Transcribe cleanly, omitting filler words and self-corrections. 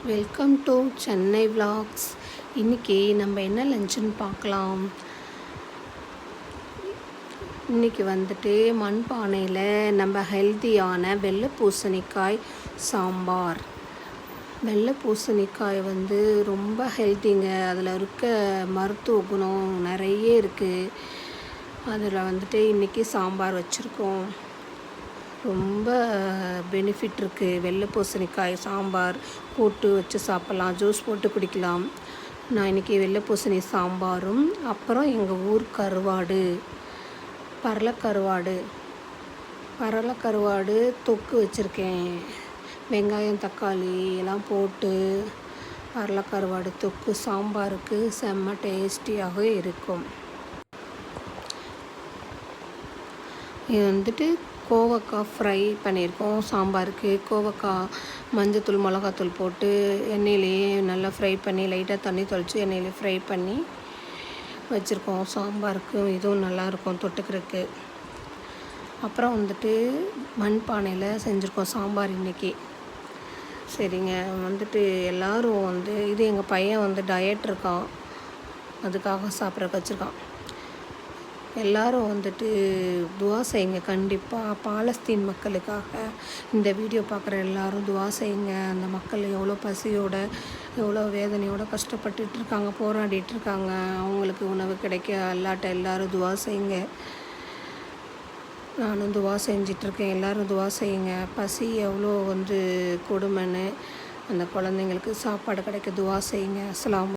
Welcome to Chennai vlogs. இன்றைக்கி நம்ம என்ன லஞ்சுன்னு பார்க்கலாம். இன்றைக்கி வந்துட்டு மண்பானையில் நம்ம ஹெல்த்தியான வெள்ளை பூசணிக்காய் சாம்பார். வெள்ளை பூசணிக்காய் ரொம்ப ஹெல்த்திங்க. அதில் இருக்க மருத்துவ குணம் நிறைய இருக்குது. அதில் இன்றைக்கி சாம்பார் வச்சுருக்கோம். ரொம்ப பெனிஃபிட் இருக்குது. வெள்ளை பூசணிக்காய் சாம்பார் போட்டு வச்சு சாப்பிட்லாம், ஜூஸ் போட்டு குடிக்கலாம். நான் இன்றைக்கி வெள்ளை பூசணி சாம்பாரும் அப்புறம் எங்கள் ஊர் கருவாடு, பரளக்கருவாடு தொக்கு வச்சுருக்கேன். வெங்காயம் தக்காளி எல்லாம் போட்டு பரளக்கருவாடு தொக்கு சாம்பாருக்கு செம்ம டேஸ்டியாக இருக்கும். இது கோவக்காய் ஃப்ரை பண்ணியிருக்கோம். சாம்பாருக்கு கோவக்காய் மஞ்சத்தூள் மிளகாத்தூள் போட்டு எண்ணெயிலேயே நல்லா ஃப்ரை பண்ணி லைட்டாக தண்ணி தெளித்து எண்ணெயிலே ஃப்ரை பண்ணி வச்சுருக்கோம். சாம்பாருக்கு இதுவும் நல்லாயிருக்கும் தொட்டுக்கிறதுக்கு. அப்புறம் மண்பானையில் செஞ்சுருக்கோம் சாம்பார் இன்றைக்கி. சரிங்க. எல்லோரும் இது எங்கள் பையன் டயட் இருக்கான், அதுக்காக சாப்பிட்றதுக்கு வச்சுருக்கான். எல்லோரும் துவா செய்யுங்க. கண்டிப்பாக பாலஸ்தீன் மக்களுக்காக இந்த வீடியோ பார்க்குற எல்லோரும் துவா செய்யுங்க. அந்த மக்கள் எவ்வளோ பசியோடு எவ்வளோ வேதனையோடு கஷ்டப்பட்டுட்ருக்காங்க, போராடிட்டுருக்காங்க. அவங்களுக்கு உணவு கிடைக்க அல்லாட்ட எல்லோரும் துவா செய்யுங்க. நானும் துவா செஞ்சிட்ருக்கேன். எல்லோரும் துவா செய்யுங்க. பசி எவ்வளோ கொடுமைன்னு அந்த குழந்தைங்களுக்கு சாப்பாடு கிடைக்க துவா செய்யுங்க. அஸ்ஸலாமு